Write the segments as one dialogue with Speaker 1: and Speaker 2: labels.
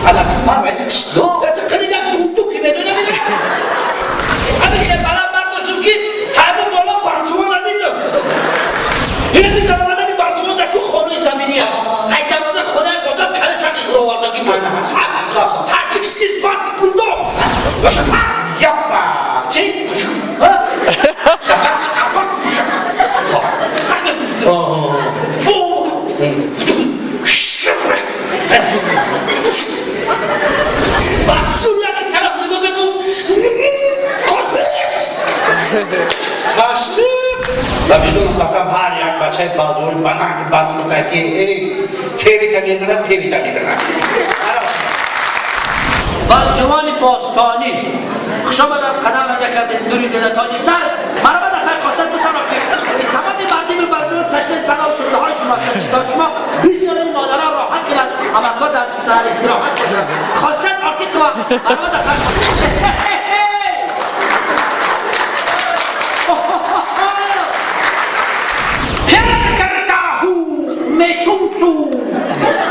Speaker 1: على ما يسكش
Speaker 2: تقدر دوك في بدون هذا الشيء على ما تصير كي هذا والله برجوان عديد هي اللي ترى هذا برجوان ده كل خوني سامينيا هاي ترى خوني قدام كل سنة شلون والله كي
Speaker 1: أنا صعب
Speaker 2: تاكس كيس باس كله
Speaker 1: وش يابا شيء شباب أبغى و بیشتر قسم هر یک بچه باجوی بناه بانو مسکی تیری تمیزنم
Speaker 2: باجوان باستانی خشم در قدم جکرد دوری دلتانی سر مرا بعد خیر خواستن بسرا که تمام مردم بردون تشت سنا و سرده های شما شدید تا شما بسیار این مادرها راحت کنند امکا در استراحت کنند خواستن آرکی که مرا بعد خیر Metusu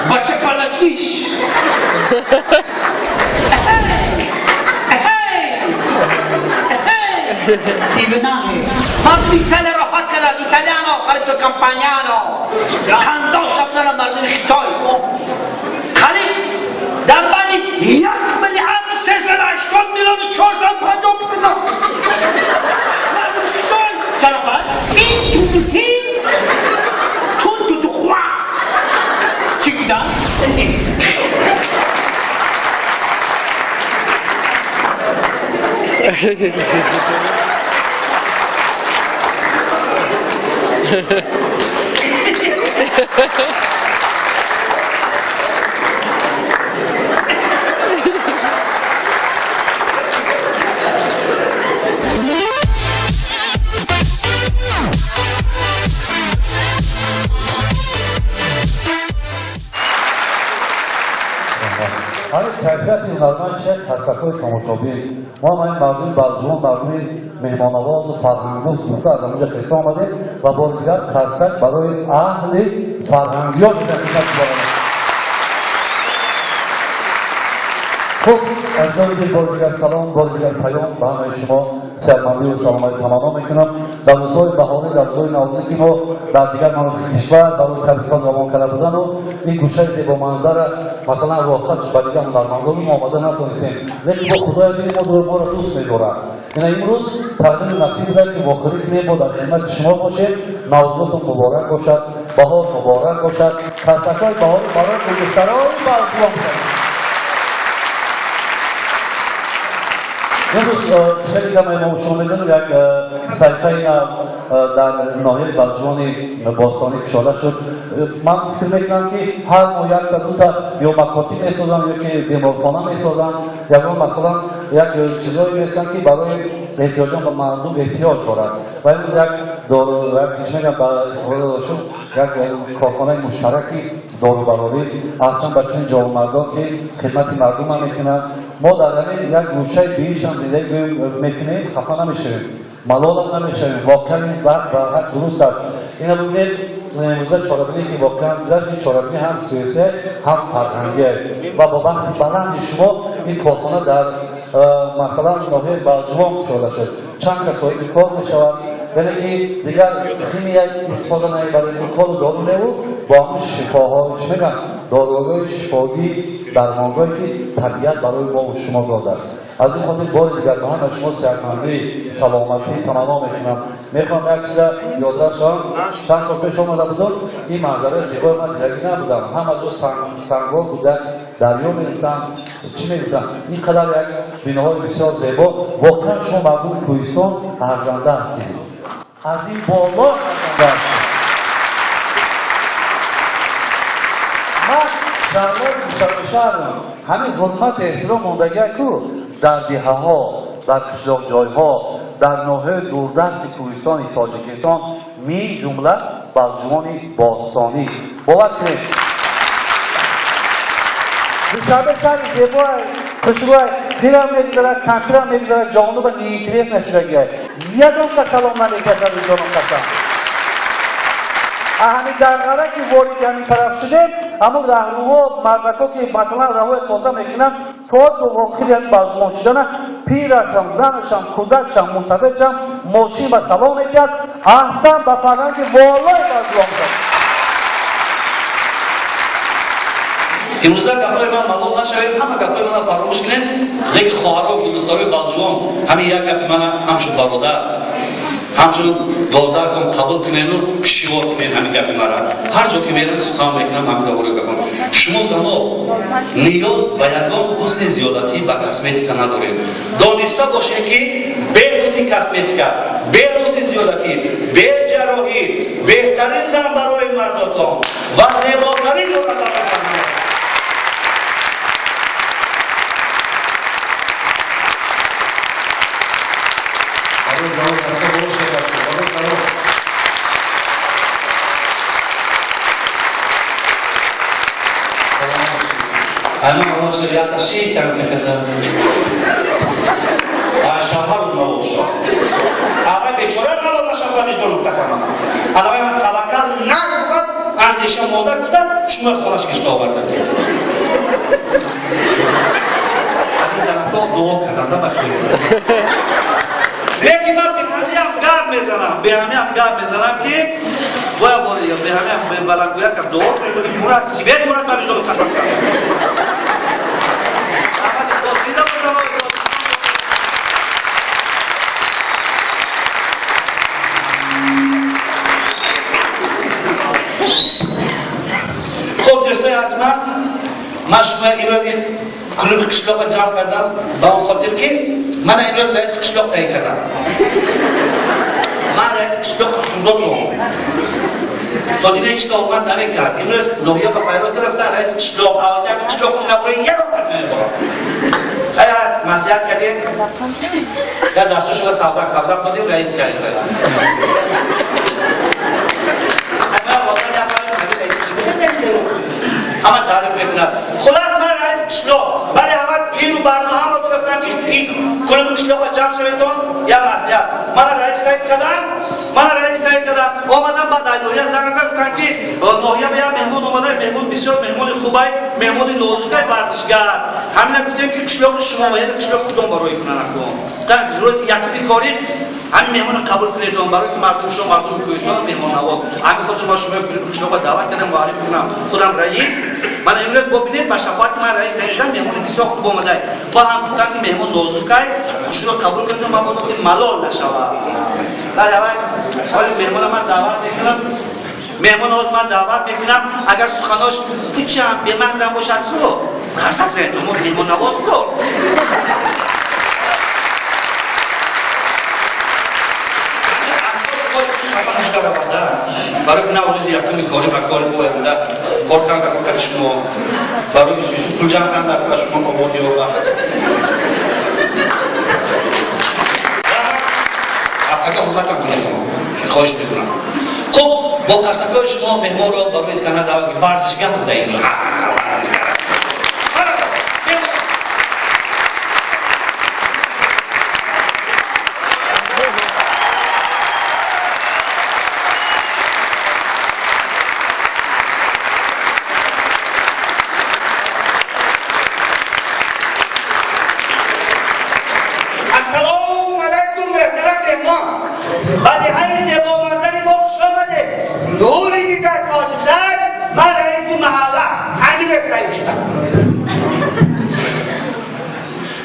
Speaker 2: baca palakish
Speaker 1: دیوناه
Speaker 2: مرد ایتالی راحت کرد ایتالیانو خرید تو کمپانیانو خنده و شبزن مردم خیتای خرید در بانی 1,380,450,000 مردم خیتای چرا خواهد؟ این توتی چیکیدن؟
Speaker 3: همین کیفیت این نرمه چه ترسکای تماشابی ما این مردم برجوان مردم مهمانواز و فرهنگوز بوده از همونجا قصه آمده و با دیگر ترسک برای اهل فرهنگیات خب از بار دیگر سلام بار دیگر پیام به همه شما سرمندی و سلامتی تمنا میکنم در روزهای بهاری در روزهای نوروزی که ما در دیگر مناطق کشور برای تبریکات روان کرده بودن و این گوشه زیبا منظر مثلا راحتش به دیگر هنرمندان ما آماده نتونستیم لیکن با خدای دین ما را دوست می‌دارد این امروز تقدیم نصیب دارد که واقعی کنیم ما در خدمت شما باشیم نوروزتون مبارک باشد بهار مبارک باشد ترسک‌های بهاری برای گذشته‌های برجوان باشد امروز خیلی کم ما شما میدونید یک صحیفه در ناحیه برجوان باستانی کشاده شد من فکر میکنم که هر ما یک تا دو تا یا مکاتب میسازن یا که بیمارخانه میسازن یا مثلا یک چیزایی میسازن که برای احتیاجات به مردم احتیاج دارد و امروز یک چیز میگم به استفاده داشت یک کارخانه مشترکی داروبراری اصلا بچه جوانمردان که خدمت مردم هم میکنند ما در همین یک گوشه بیش هم دیده میکنیم خفه نمیشویم ملال هم نمیشویم واقعا این وقت و حق درست است این هم ببینید امروزه چاربینی که واقعا زرد چاربینی هم سیاسی هم فرهنگیه و با وقت بلند شما این کارخانه در مثلا ناحیه برجوان شده شد چند کسایی که کار میشود یعنی که دیگر خیلی یک استفاده نهی برای این کار دارو نبود با همون شفاها چه میگن داروهای شفاگی درمانگاهی که طبیعت برای ما و شما داده است از این خاطر بار دیگر به همه شما صحتمندی سلامتی تمنا میکنم میخوام یک چیز یادداشت کنم چند سال پیش آمده بودم این منظره زیبای من دیگری نبودم هم از او سنگار بوده دریا میرفتم چی میگفتم این قدر یک بیناهای بسیار زیبا واقعا شما مردم کوهستان ارزنده هستید از این بالا ارزنده هستید شهرم همین حرمت احترام موندگی کو در دیه ها در قشلاق جای ها در ناحیه دوردست کوهستان تاجیکستان می جمله برجوان باستانی باور کنید بیشتر شهر زیبای خوشبوی پیرم میگذارد کمپیرم میگذارد جانب نیتریف نشدگیه یه دون که سلام نمیکرد جانب قسم همین درغره که وارد همین طرف شده همون رهروها مردکا که مثلا رهوی تازه میکنن تا دو خیلی هم بازمان شدن پیرشم زنشم کودکشم مصدقشم ماشین و سلام میکرد احسن به فرهنگ والای بازمان شد.
Speaker 1: امروزا گپای من ملال نشوید همه گپای من فراموش کنین لیکن خواهرها و دخترای بالجوان همین یک گپ من همچون برادر همچون دولدار کن قبول کنین و شیوار کنین همین گپ مرا هر جا که میرم سخن میکنم همین گپا رو گفتم شما زنها نیاز به یگان حسن زیادتی به کسمتیکا ندارین دانسته باشین که به حسن کسمتیکا به حسن زیادتی به جراحی بهترین زن برای مرداتان و زیباترین دولت برای مرداتان زمان دسته برو شکر شد برو سلام سلام همه برای شریعت شیش تم تکدم شامها رو نبود شد اول بیچوره نبود نشد دو نقطه سمانم الان من توکل نبود اندیشه ماده گفتم شما خلاص کشت آورده که این زنکا دعا کردن بخیر لیکن من به همین هم گپ میزنم که باید بوده به همین هم بلنگویا که دور میکنیم مورد سیبیر مورد من جدول قسم کردم خب دوستای ارجمند من شما امروز کلوب قشلاق جمع کردم با اون خاطر که من امروز رئیس قشلاق تعیین کردم من رئیس قشلاق خودم تا دیگه هیچ کار اومد نمیکرد امروز لوحیا به خیرات گرفتن رئیس قشلاق آدم قشلاق نبره یک آقا نمیبرم خیلی مصلحت کردیم یا دستوشو سبزک دادیم رئیس کردیم خیلی اما واقعا نفرم از رئیس چی بودم نمیترم همه تعریف میکنم خلاص من رئیس قشلاق ولی همه پیر و برنامه هم رو گرفتم که این کلوب قشلاق جمع شویدون یا مصلحت من رئیس تعیین کردم آمدم بعد ایدویا زنگ گفتن که ماهیا بیا مهمون اومده مهمون بسیار مهمون خوبه مهمون نازکه ورزشگر همین گفتم که قشلاق شما باید قشلاق خودم برای کنن اکو روز یکی کاری همین مهمون قبول کنید برای که مردم شما مردم کوهستان مهمان نواز همین خاطر ما شما قشلاق دعوت کردم معرفی کنم خودم رئیس من امروز ببینید با شفاعت من رئیس تعیین مهمون بسیار خوب اومده با هم گفتن که مهمون نازکه خوشو قبول کنید ما بود که ملال نشود برای حالا مهمان من دعوت میکنم مهمان از من دعوت میکنم اگر سخناش پیچی هم به مغزم باشد تو خرسک زنید تو مهمان نواز تو اساس خود خفه نشده رفته برای که نوریزی یکمی کاری و کاری باید کار کنم که شما برای سویسو پول جمع کنم در شما آمودی رو اگر حرمتم کنم خواهش میکنم خب با کسکای شما مهمان را برای سند ورزشگر بوده این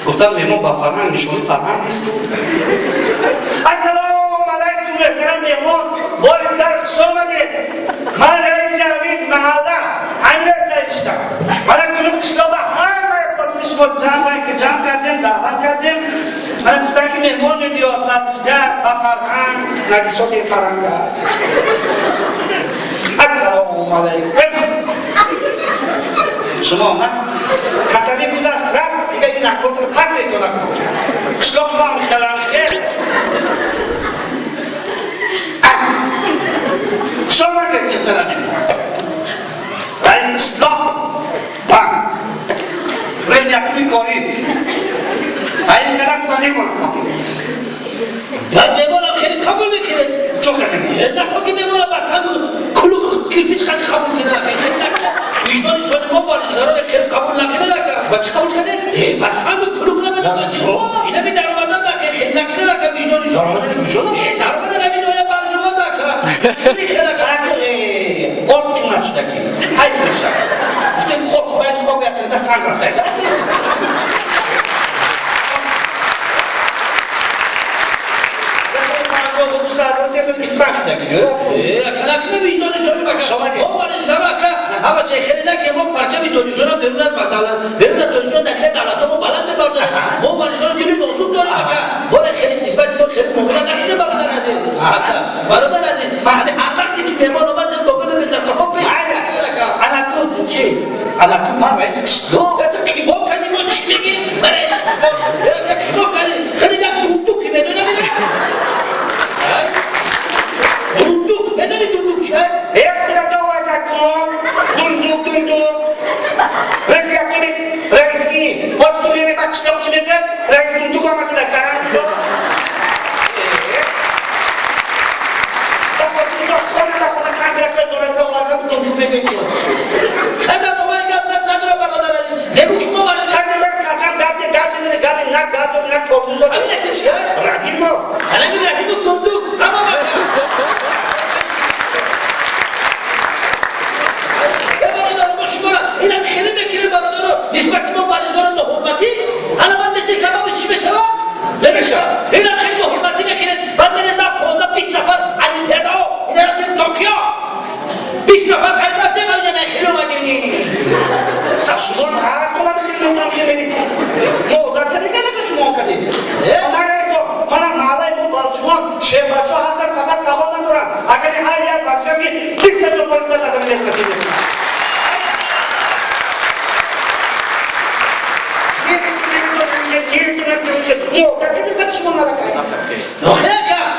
Speaker 1: گفتم مهمان با فرهنگ نشانی فرهنگ نیست السلام علیکم محترم مهمان باری در خوش آمدید من رئیس امید محله امیر تعیین من کلوب قشلاق همه خاطر شما جمع کردیم دعوت کردیم من گفتم که مهمان بیاد ورزشگر با فرهنگ ندیسات فرهنگ السلام علیکم شما آمد کسانی گذشت رفت دیگه این اکوت رو پرد ایتون اکوت قشلاق ما مختلم خیل شما که مختلم رئیس قشلاق بان رئیس یکی کاری تعیین کردن کتا نمونم
Speaker 2: در میمونم خیلی قبول میکنه
Speaker 1: چون کردیم؟
Speaker 2: نخواه که میمونم بسن کلوک قبول کنه لکه خیلی نکنه وجدان انسان ما بارشگران خیلی قبول نکنه لکه
Speaker 1: و چی قبول کرده؟
Speaker 2: بس هم کلوک نمیده اینا بی درآمدن لکه خیلی نکنه لکه وجدان انسان
Speaker 1: درآمدن وجود
Speaker 2: درآمدن همین اویا برجوان لکه خیلی خیلی لکه
Speaker 1: ارد که اومد شده که حیف بشم گفتم خب باید خواب بیتره سنگ رفته دو ساعت سیاست 25 شده که جوره
Speaker 2: اکنه وجدان انسانی بکن ما بارشگران اکنه اما چه خیلی نکنه ما پرچم توجیکسان هم برونت توجیکسان دلیل دولت ما بلند ببرده ما بارشگران جوری موضوع داریم اکنه باره خیلی نسبت ما خیلی موقعیت نکنه برادر عزیز همه هر وقتی که مهمان آمد بابل به دست خواب پیش
Speaker 1: الان چی؟ الان ما رئیس کشلو
Speaker 2: تو کیبا کردی ما چی بگی؟ برای کیبا کردی خیلی یک دوندوکی بدونه دوندوک بدونی دوندوک چه؟
Speaker 1: یک خودتا واسه کن دوندوک رئیسی اکنی رئیسی باز تو میره بعد چی میگه؟ رئیس دوندوک هم مثلا کرد خودم کامرا که زورسته آوازم دوندوک بگید
Speaker 2: خدا بابای گپ نداره برادر عزیز نگو که ما برای
Speaker 1: گپ میزنه گپ نه گاز داره نه ترمز داره
Speaker 2: همین که چیه؟
Speaker 1: رقیمو
Speaker 2: الان میگه رقیمو دوندوک تمام اینم خیلی بکیره برادر رو نسبت ما بارشگران حرمتی الان من بگید سبب چی بشه؟ اینم خیلی حرمتی بکیره بعد میره نه 15-20 نفر علی پیدا اینا رفتیم توکیو 20 نفر خیلی رفتیم اینجا خیلی اومدیم
Speaker 1: شما هست ولی خیلی اومدم خیلی مدت دیگه که شما کردید منم مالای مو بالچوان چه بچه هستن فقط قبول ندارن اگر هر یک بچه که 20 تا پولیس از زمین استفاده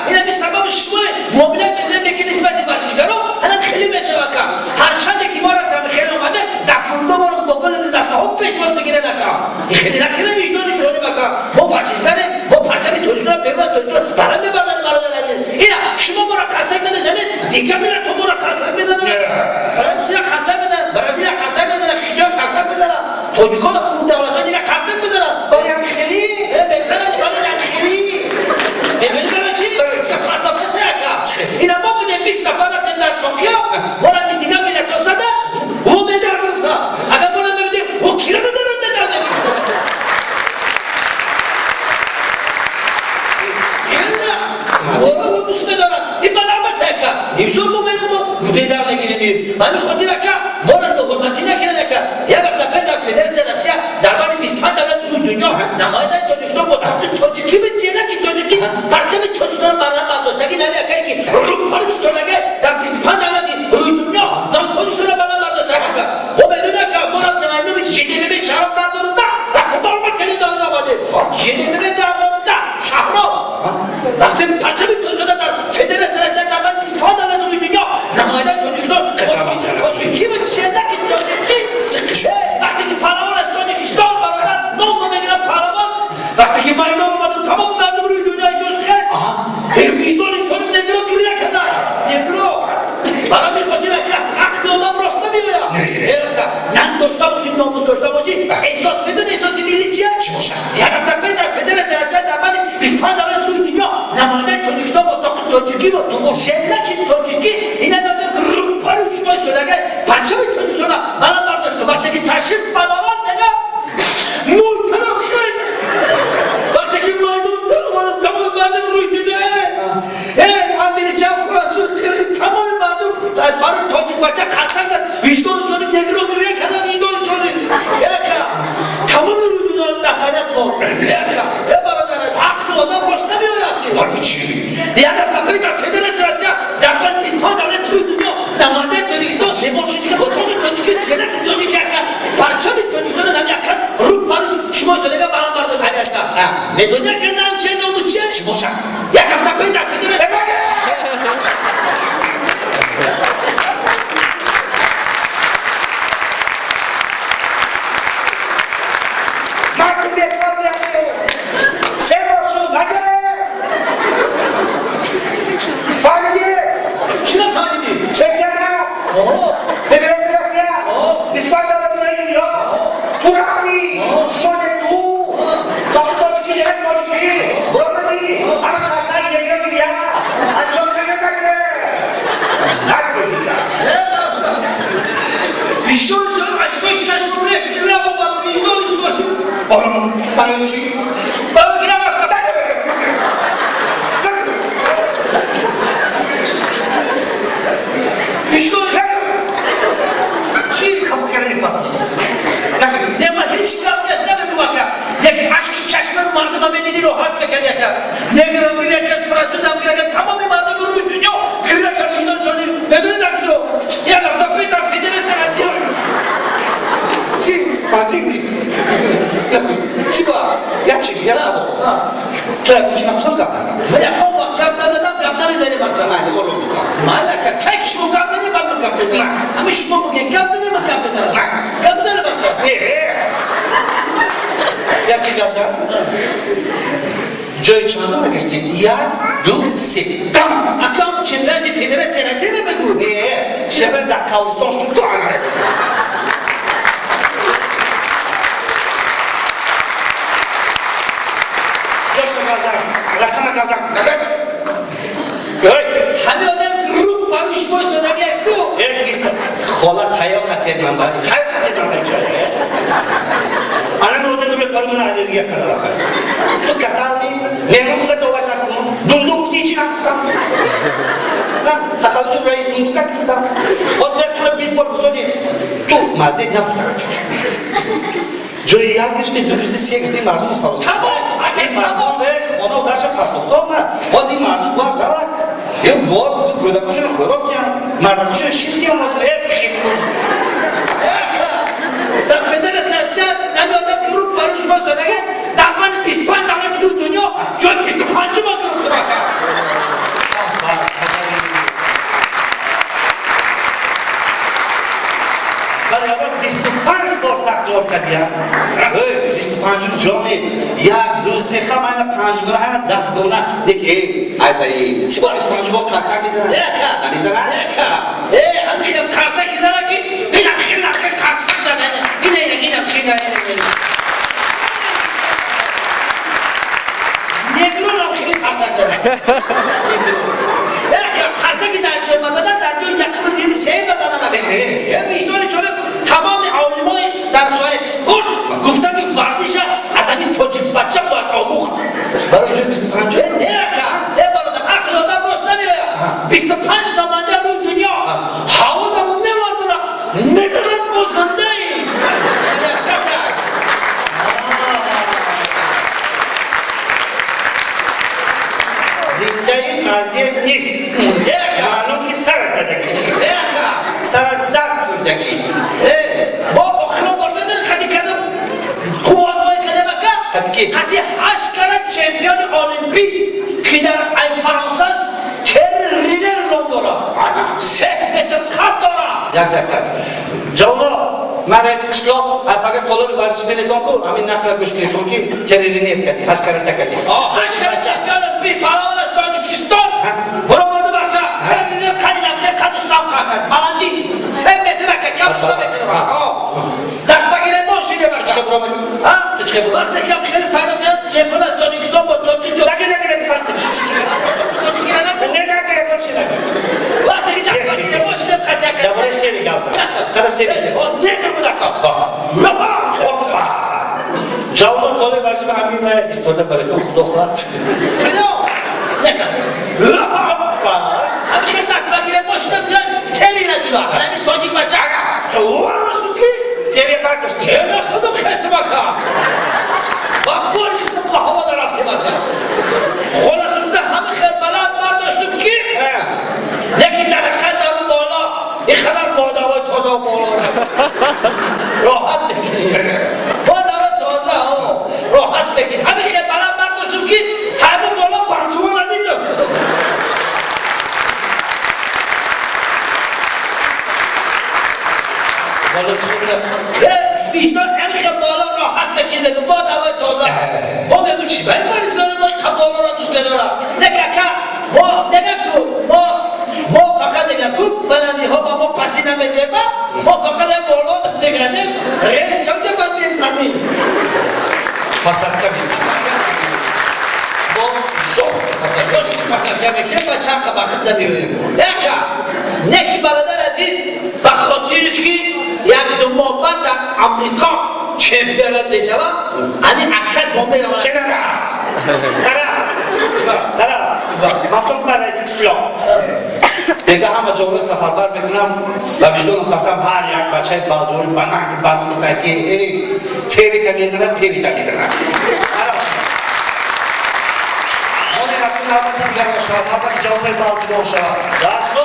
Speaker 2: اینا به سبب شما مبلغ بزنه که نسبت بارشگران الان خیلی بشه واقعا هر چند کی ما رفتم خیلی اومده دفعه ما رو بقول دست ها پیش واسه بگیره نکا خیلی نکنه وجدانی سوری بکا ما بارشگره ما پرچم توجیه رو ببرس توجیه برنده برنده قرار ندید اینا شما ما را قصد نمیزنید دیگه میره تو ما را قصد بزنه فرانسوی قصد بزنه برزیل قصد بزنه خیلی قصد بزنه توجیکان اون دولت‌ها دیگه قصد بزنن
Speaker 1: باید خیلی
Speaker 2: ببینید چی؟ فلسفه شاکا اینا ما بودیم 20 نفر رفتیم در توکیو ولی دیگه میله تو ساده او مدار گرفته اگر ما نمیدیم او کی رو بدارن مدار نمیگیره اینا او دوست ندارن این بنابرای که ایشون ما مدار نمیگیریم من خودی را که وارد حرمتی نکرده که یک وقت پیدا فدراسیون روسیه درباره 25 دولت دنیا نماینده تاجیکستان با تاجیکی به جنگ تاجیکی پرچم تاجیکستان مردم برداشتگی نمیاد که رو پاریستونگه در 25 دولت روی دنیا نام تاجیکستان مردم برداشتگی و بدونه که ما رفتیم اینو جنیبه به شهر 2010 رفتیم دارم کلی دادن آمده جنیبه به 2010 شهرها رفتیم پرچم تاجیکستان در فدراسیون در 25 دولت روی دنیا نماینده تاجیکستان تاجیکی به جنگ تاجیکی وقتی که پهلوان از تاجیکستان برادر نام میگیرم پهلوان وقتی که میدان اومدم تمام مردم روی دنیای جوش خیلی وجدان انسانی نگرو گریه کردن نگرو برای میخواد که حق آدم راست نمیویا نن داشته باشید ناموس داشته باشید احساس بدون احساس ملی چیه؟ چی باشه؟ یک هفته پیش در فدراسیون در من 25 دولت روی دنیا نماینده تاجیکستان با دکتر تاجیکی و تو شهرکی تاجیکی اینا میگن که رو پاروش وایستاده پرچم تاجیکستان منم برداشته وقتی که تشریف پهلوان نگاه محترم شد وقتی که میدان دارم تمام مردم روی دنیا انگلیسی فرانسوی خیلی تمام مردم برای تاجیک بچه قصد دارن وجدان انسانی نگرو گریه کردن وجدان انسانی تمام روی دنیا نهایت ما برادر حق آدم راست نمیوید
Speaker 1: برای چی؟
Speaker 2: یک دفعه در فدراسیون در من 25 دولت روی دنیا نماینده تاجیکستان سه باشید که تاجیکی جنگ تاجیکی پرچم تاجیکستان نمیاکن رو پر شما دلیل برام برداشت کردن میدونی که نام چه ناموس چیه چی باشه یک هفته پیش در فدراسیون
Speaker 1: فهمیدی؟ چی نفهمیدی؟ چه کردم؟ شده تو تاجیکی جهت تاجیکی برامدی اما خواستن نگیره دیگه از جامعه نگیره نگیره
Speaker 2: بیشتر سال اشکای چشمونه لبا با بیدار سال
Speaker 1: برای چی؟
Speaker 2: برای گیرم رفتم بیشتر چی؟
Speaker 1: کافو کردن پس
Speaker 2: نه من هیچ کار نیست نمیدونم که یکی عشق چشم مردم میدیدی رو حد بکرد یکی نگران گیره که فرانسوز هم گیره که تمام مردم روی دنیا گیره کرد اینا سالی بدون دکتر یک هفته پیدا فدراسیون آسیا
Speaker 1: چی؟ بازی نیست
Speaker 2: چی با؟
Speaker 1: یا سبا تو یک میشه نقصان کم نست
Speaker 2: من یک وقت کم نزدم کم نمیزنی من کم
Speaker 1: من نگاه رو میشتم
Speaker 2: من که که شما کم زنی من کم بزنم همه شما بگه کم زنی من کم بزنم کم زنی من کم
Speaker 1: نه یک چی کم زن؟ جای چند رو نگشتید یک دو سه تم
Speaker 2: اکام چمپیون فدراسیون آسیا بگو
Speaker 1: نه شبه در کاوستان شد تو آنها جاش نکازم رقم نکازم
Speaker 2: همه آدم رو پروش باز دادن یک دو
Speaker 1: نیست خالا تایاق کتیر من باید تایاق کتیر من باید جایی آنها نوده دو به پرمون آلیرگیه کرده تو کسانی نیمون خود دو بچه کنم دوندو گفتی چی نگفتم نه تخلص رئیس دوندو که گفتم باز باید خود 20 بار بسودی تو مزید نبودم جایی یاد گرفتی دو بیشتی سیه گفتی مردم سالوسی
Speaker 2: تمام
Speaker 1: این مردم به خانه و درش فرقفته آمد باز این مردم باید رود یه بار گودکاشون خوراک کن مردکاشون شیر کن مدره بخیر کن
Speaker 2: در فدراسیون همه آدم که رو پروش باز دادن در من 25 دولت روز دنیا جای 25 ما گرفته بکن
Speaker 1: ولی اول 25 بار تکرار کردیم 25 جامعه یک دو سه خمه 5 گونه 10 گونه دیگه ای بایی چی بار 25 بار قرصک میزنن؟ نمیزنن؟
Speaker 2: همین خیلی قرصک میزنن که اینم خیلی قرصک زدن اینم خیلی نگران هم خیلی قرصک زدن قرصکی در جای ما زدن در جای یکم نیم سه بزدن ویجدان شده تمام علمای در سوی اسپورت گفتن که ورزش از همین توجیه بچه باید آموخت
Speaker 1: برای اینجا 25
Speaker 2: نه برادر عقل آدم راست نمیاد 25 نماینده روی دنیا هوا دارم میماندونم میزنن با زنده ای
Speaker 1: زنده ای مزید نیست معلوم که سرت زدگی سرت زد کردگی
Speaker 2: با اخرام بردن قدی کدم قوانوی کده بکن قدی 8 کره چمپیون المپیک که در ای فرانسه است تر ریلر رو دارم 3 متر قد دارم
Speaker 1: یک دقیقه جوالا من رئیس قشلاق اپاگه کلور ورزشی نکن کو همین نقل گوش کنید که تریلینیت کردی 8 کره تکردی
Speaker 2: 8 کره چمپیون المپیک پهلوان از تاجیکستان برآورده بکن تر ریلر قدی نمیشه قدش نام کرد بلندی 3 متر که کم 3 متر دست بگیره ماشینه بکن
Speaker 1: چه برآمدی؟ تو چه برآمدی؟
Speaker 2: وقتی که خیلی فرق کرد چمپیون از تاجیکستان با ترکیه
Speaker 1: نگه فرق کنید
Speaker 2: وقتی که دست بگیره ماشینه قدی کرد
Speaker 1: درباره تری گفتم قدر سیبیده
Speaker 2: نگر بودکم
Speaker 1: جوالا کلور ورزشی به همین استفاده برای تو خدا خواهد
Speaker 2: نگر همیشه دست بگیره ماشینه بیان تری نجولا همین تاجیک بچه
Speaker 1: تری برداشتی
Speaker 2: تری خودم خسته بکن با باری که با هوا در رفتی بکن خلاصه همه خیلی بلند برداشتم که یکی درقت در اون بالا این خدر بادوای تازه و بالا راحت بگیر بادوای تازه راحت بگیر همه خیلی بلند برداشتم که همه بالا برجوه ندیدم
Speaker 1: بالا چی بودم؟
Speaker 2: ویجدان همه خیلی بالا راحت بگیر بگو بادوای تازه ما بگو چی باید مریضگانه ما که بالا را دوست بدارم نگه ما فقط نگه کن بلندی ها با ما پسی نمیزیم ما فقط بالا نگردیم ریس کم که من بیم زمین
Speaker 1: Pasakka bir. Bu çok pasakka.
Speaker 2: Yoshki pasakka mekin va chaqqa baxtda beyoyim. Eka, neki baradar aziz, ba xotir ki yak dumobat dar Amerika chempionat dechavam, ani akad bombe ravana.
Speaker 1: Dara, maftum par rais kishlo. Ega hamma joyga safarbar mekunam va vijdonim qasam har yak bachai baljon banan misaki teri tamizana. Oni rakun albatta digar boshqa, albatta javoblar baljon boshqa. Daslo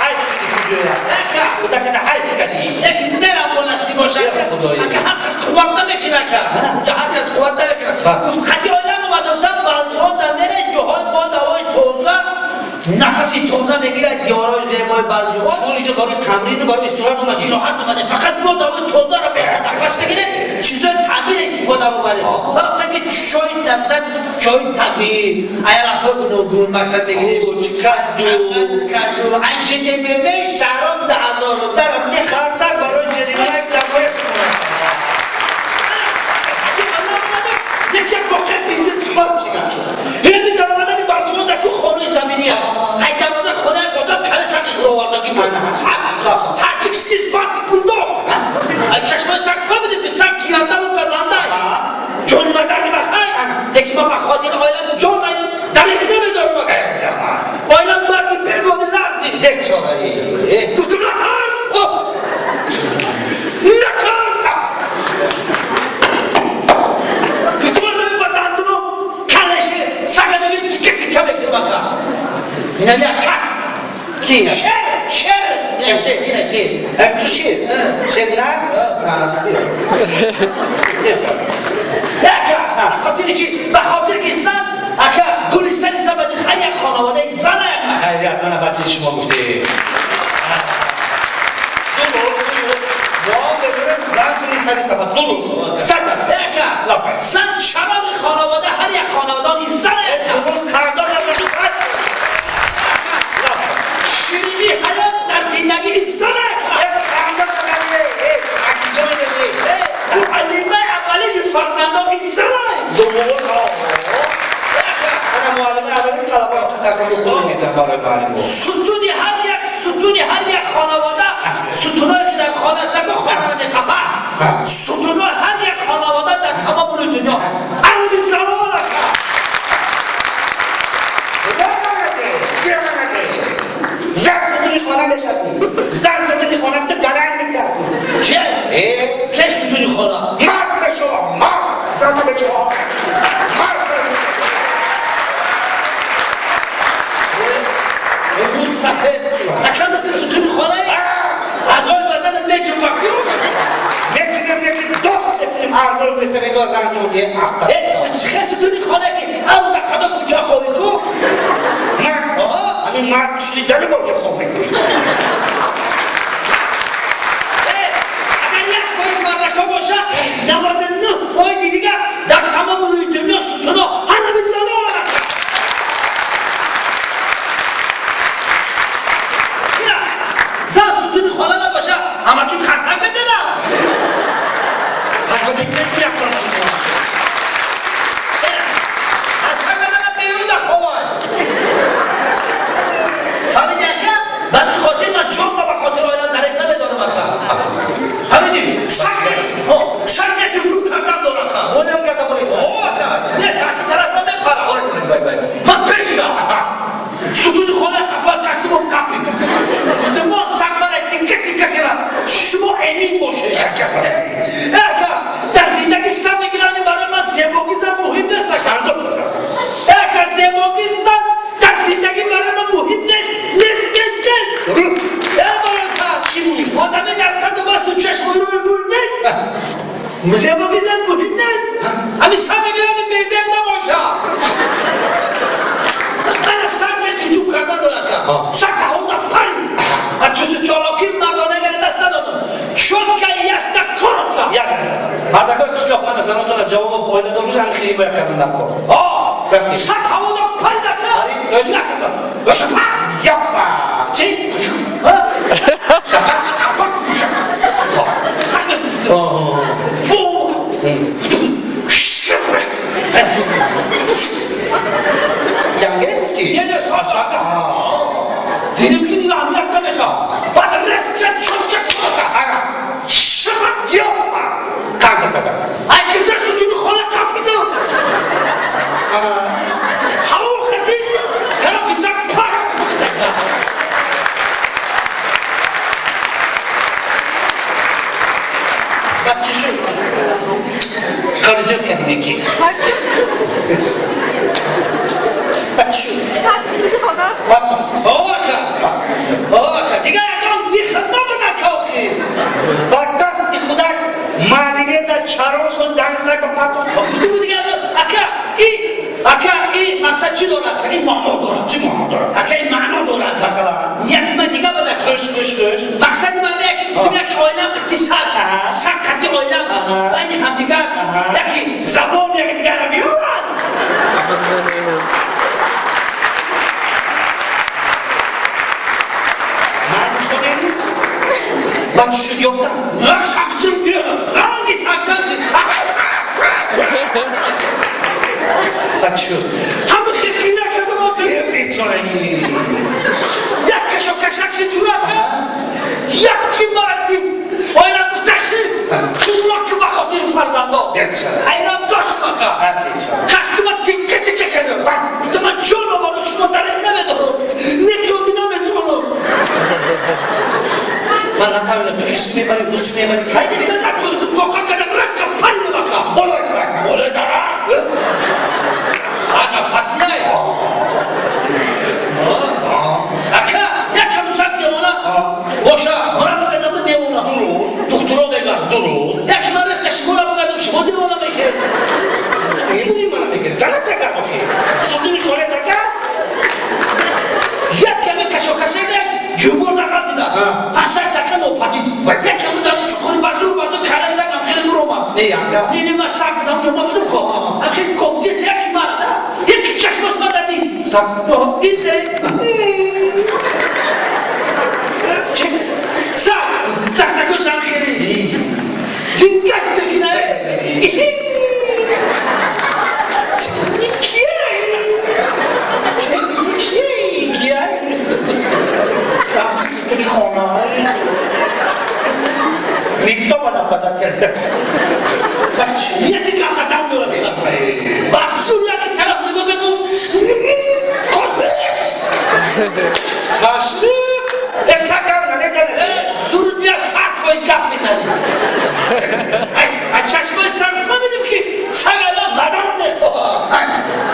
Speaker 1: Hayf shudi kujoya.
Speaker 2: Eka,
Speaker 1: Utakada hayf kadi.
Speaker 2: lekin nera bolasi boshqa. Aka haqiqat quvvatda mekin aka. Ya haqiqat quvvatda mekin. Xati oylam omadimdan baljon da mere joy bodavoy toza nafasi toza megire diyoray zemoy baljon.
Speaker 1: Shuni jo baro tamrin baro istirohat omadi.
Speaker 2: راحت اومده فقط ما داریم توزا رو بهتر نفس بگیره چیزای طبیعی استفاده اومده وقتی که چای نفسد چای طبیعی اگر افراد نگون مقصد بگیریم کدو انچه نمیمه شراب ده هزار رو درم
Speaker 1: Kharsak baroy jelimak lakoy.
Speaker 2: یکی واقع بیزیم چیکار چیکار اینه می درآمدن برجام در تو خانه زمینیه های درآمد خانه قدام کلی سرش رو آوردگی بود تاکسی اسپاس پول داد چشم سقفا بده به سر گیرنده و گزنده چون مدرنی بخای یکی ما بخاطر آیلم جان دریق نمیدارم آیلم مردی پیداد لرزی
Speaker 1: Ek çorayı.
Speaker 2: گفتم نترس نترس گفتم از این بدندونو کلشه سگه بگیریم تیکه تیکه بگیریم بکر اینه کت
Speaker 1: Ki?
Speaker 2: شر اینه شر
Speaker 1: Hep tu şir. Şirler?
Speaker 2: اکا خاطر چی؟ به خاطر که زن اکا گلستان زبادی خیلی خانواده زن اکا
Speaker 1: Hayriyat bana batli şuma gufte. Duruz. Muam beberim zan kuni sari sabah. Duruz. Sakat.
Speaker 2: اکا زن شراب خانواده هر یک خانواده زن اکا
Speaker 1: Duruz kardon yapmışım.
Speaker 2: شیرینی حیات در زندگی زن اکا
Speaker 1: Kardon yapmışım. Akıcım edeyim.
Speaker 2: معلمه اولی فرزندان زن
Speaker 1: Duruz. Ana muallime averim talaba dersen okulun bizden baroy muallim oldu.
Speaker 2: ستونی هر یک خانواده ستونایی که در خانه است نگاه خانواده قبه ستونای هر یک خانواده در تمام دنیا عوضی زمان است
Speaker 1: زن ستونی خانه بشدی. زن ستونی خانه تو دلن میکردی.
Speaker 2: چه؟ کش ستونی خانه
Speaker 1: مرد بشو. مرد. زن بشو. مرد بشو.
Speaker 2: امروز سفید نکندت ستونی خانه اعضای بدن نجم وقتی رو
Speaker 1: Metin'im dost ettim arzum mesela oradan diye hafta.
Speaker 2: چخه ستونی خانه که اون دقیقه کجا خوری کو
Speaker 1: Ne? Hani Mart kişili deli boyunca olmak.
Speaker 2: اگر یک فایز مردکا باشه 99 فایزی دیگه در تمام روی دنیا ستونا همه به زمان زن ستونی خانه نباشه همه که خرسنگ بدنم
Speaker 1: Hatta dikkat mi yaptırmış?
Speaker 2: خرسنگ بدنم بیرون در خواه فهمیدی اکا؟ من خاطر من چون با خاطر آیلان درک نمیدارم اکا فهمیدی؟ سرگه وجود کردم دارم اکا
Speaker 1: Oğlum kadar burası.
Speaker 2: نه تحتی طرف را بپرم من پیشم ستون خانه قفل کستم و قفل گفتم ما سگ من تیکه تیکه کنم شما امین باشه اکا در زندگی سر میگیرانی برای من زیباگی زن مهم نیست اکا زیباگی زن در زندگی برای من مهم نیست
Speaker 1: Rus.
Speaker 2: چی بودی؟ آدمی در کند و بست و چشم روی نیست زیباگی زن مهم نیست همین سر میگیرانی بیزم نباشه من سر میگی جو کردن دارم که سر که هون پای از توی چالاکی مردانه گره دست ندادم چون که یست کارم که
Speaker 1: Ya Ardaka kışlok bana zanatına cevabı oynadığı an şeyi böyle kadınlar kor.
Speaker 2: سر هون پای دکه
Speaker 1: Başa yapma. Çek.
Speaker 2: شبه
Speaker 1: بچه شد کارجات کردیم یکی بچه شد
Speaker 4: سکس بودی خدا
Speaker 2: آقا دیگه اقام دیخت نبوده کافی
Speaker 1: با دست خودک مدینه تا چروز و دنسک و پرتو
Speaker 2: گفتی بود دیگه اکا این مقصد چی داره اکا این معنا داره
Speaker 1: چی معنا داره؟
Speaker 2: اکا این معنا داره
Speaker 1: مثلا
Speaker 2: یکی دیگه بوده
Speaker 1: خوش
Speaker 2: مقصد من یکی گفتیم یکی آیلم قطی سر قطی آیلم بین هم دیگر یکی زبان یکی دیگر رو بیارن
Speaker 1: من دوستا نمید بچه شد یافتم
Speaker 2: سکچم بیارم رنگی سکچم شد
Speaker 1: بچه شد
Speaker 2: همه خیلی نکردم آقا
Speaker 1: یه بیچاره
Speaker 2: یک کشو کشک شد جورم یکی مردی آیلم تشریف اونا که بخاطر فرزنده
Speaker 1: بیچاره
Speaker 2: ایران داشت مکا
Speaker 1: بیچاره
Speaker 2: کسی من تیکه کردم تو من جون رو شما درک نمیدونم نکیوزی نمیدونم
Speaker 1: من نفهمیدم تو ایسو میبری دوسو میبری
Speaker 2: خیلی دیگه نتونستم دوکا کردم رسکم پری نمکا
Speaker 1: بالای سگ
Speaker 2: بوله درخت ساقا پس نه اکا یکم سگ جوانا باشا مرا بگذم دیوانا
Speaker 1: درست
Speaker 2: دکترا بگم
Speaker 1: درست
Speaker 2: یکی من رسک شکولا بگذم شما دیوانا میشه
Speaker 1: میمونی منو بگه زنه تکر بخی ستونی خانه تکر
Speaker 2: یک کمی کشو کشیده جمهور نقل دیدن پسک دکن و پدید یک کمی دارم چکوری بزرگ کره سگم خیلی برومم
Speaker 1: نه
Speaker 2: من سگ بدم جمعه بدم خواه خیلی کفتی یکی مرد یکی چشمش مددی
Speaker 1: سگ
Speaker 2: دیده
Speaker 1: چه؟
Speaker 2: سگ دستگوش هم خیلی زنگست بگینه
Speaker 1: رفتی ستونی خانه نیکتا با نفتا کرده بچه
Speaker 2: یکی کافت هم داره بخصور یکی طرف نگاه بگو
Speaker 1: تشریف اسکم نمیزنه
Speaker 2: زور بیا سگ فایز گپ میزنی از چشمای سگ فهمیدیم که سگ الان بدن نخواه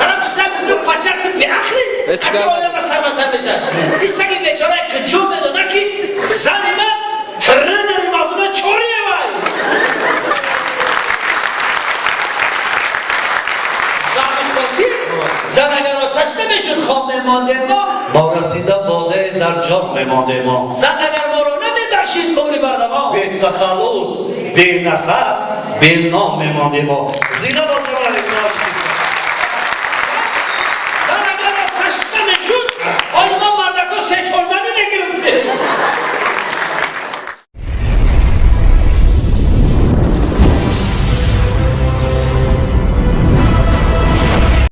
Speaker 2: طرف سگ تو پچرت بیاخری اگه آیا با سر بشن این سگی بیچاره که جو میدونه که زنی من ترنری مادونه چوریه وای زن اگر آتش نمیشون خواب میمانده ما
Speaker 1: رسیده باده در جام میمانده ما
Speaker 2: زن اگر ما رو نمیبخشید عمری برده ما
Speaker 1: به تخلص به نسب به نام میمانده ما زیرا